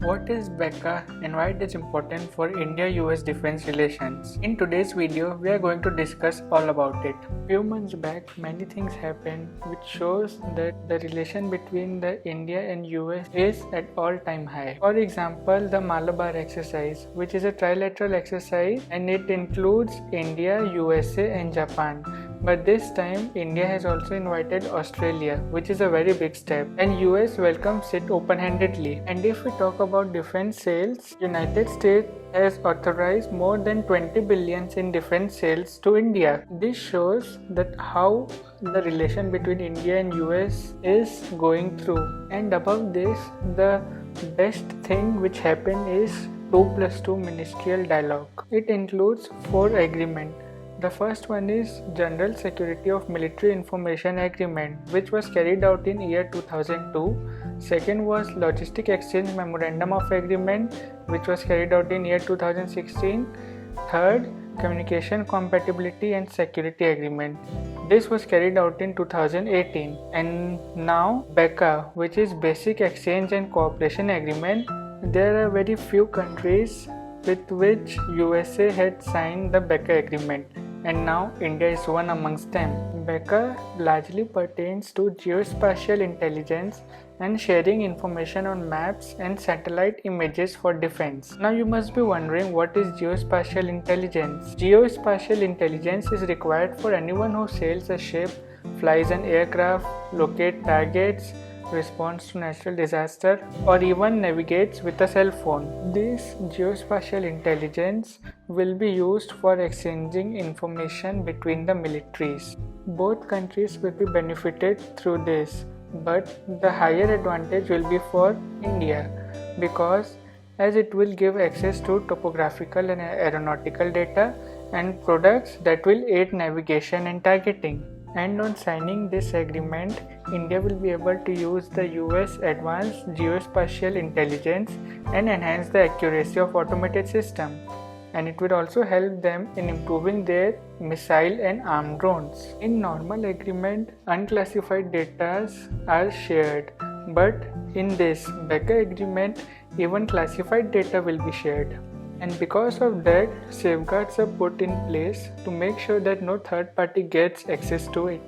What is BECA and why it is important for India-US defense relations? In today's video, we are going to discuss all about it. Few months back, many things happened which shows that the relation between the India and US is at all-time high. For example, the Malabar exercise, which is a trilateral exercise and it includes India, USA and Japan. But this time, India has also invited Australia, which is a very big step, and US welcomes it open-handedly. And if we talk about defense sales, United States has authorized more than 20 billion in defense sales to India. This shows that how the relation between India and US is going through. And above this, the best thing which happened is 2+2 ministerial dialogue. It includes 4 agreements. The first one is General Security of Military Information Agreement, which was carried out in year 2002. Second was Logistic Exchange Memorandum of Agreement, which was carried out in year 2016. Third, Communication Compatibility and Security Agreement. This was carried out in 2018. And now BECA, which is Basic Exchange and Cooperation Agreement. There are very few countries with which USA had signed the BECA agreement, and now India is one amongst them. BECA largely pertains to geospatial intelligence and sharing information on maps and satellite images for defense. Now you must be wondering, what is geospatial intelligence? Geospatial intelligence is required for anyone who sails a ship, flies an aircraft, locates targets, responds to natural disaster, or even navigates with a cell phone. This geospatial intelligence will be used for exchanging information between the militaries. Both countries will be benefited through this, but the higher advantage will be for India because as it will give access to topographical and aeronautical data and products that will aid navigation and targeting. And on signing this agreement, India will be able to use the US advanced geospatial intelligence and enhance the accuracy of automated system. And it will also help them in improving their missile and armed drones. In normal agreement, unclassified data are shared, but in this BECA agreement, even classified data will be shared. And because of that, safeguards are put in place to make sure that no third party gets access to it.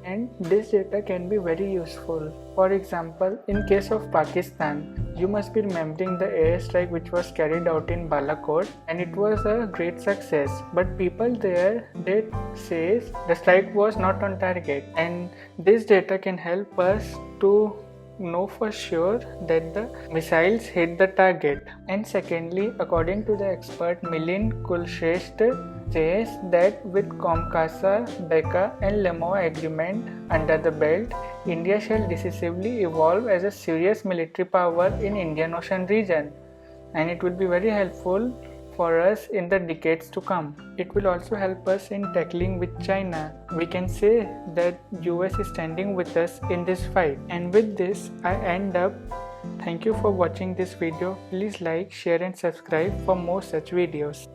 And this data can be very useful. For example, in case of Pakistan, you must be remembering the airstrike which was carried out in Balakot, and it was a great success. But people there, they say the strike was not on target, and this data can help us to know for sure that the missiles hit the target. And secondly, according to the expert Milind Kulshrestha, says that with COMCASA, BECA and LEMO agreement under the belt, India shall decisively evolve as a serious military power in Indian Ocean region, and it will be very helpful for us in the decades to come. It will also help us in tackling with China. We can say that US is standing with us in this fight. And with this, I end up. Thank you for watching this video. Please like, share and subscribe for more such videos.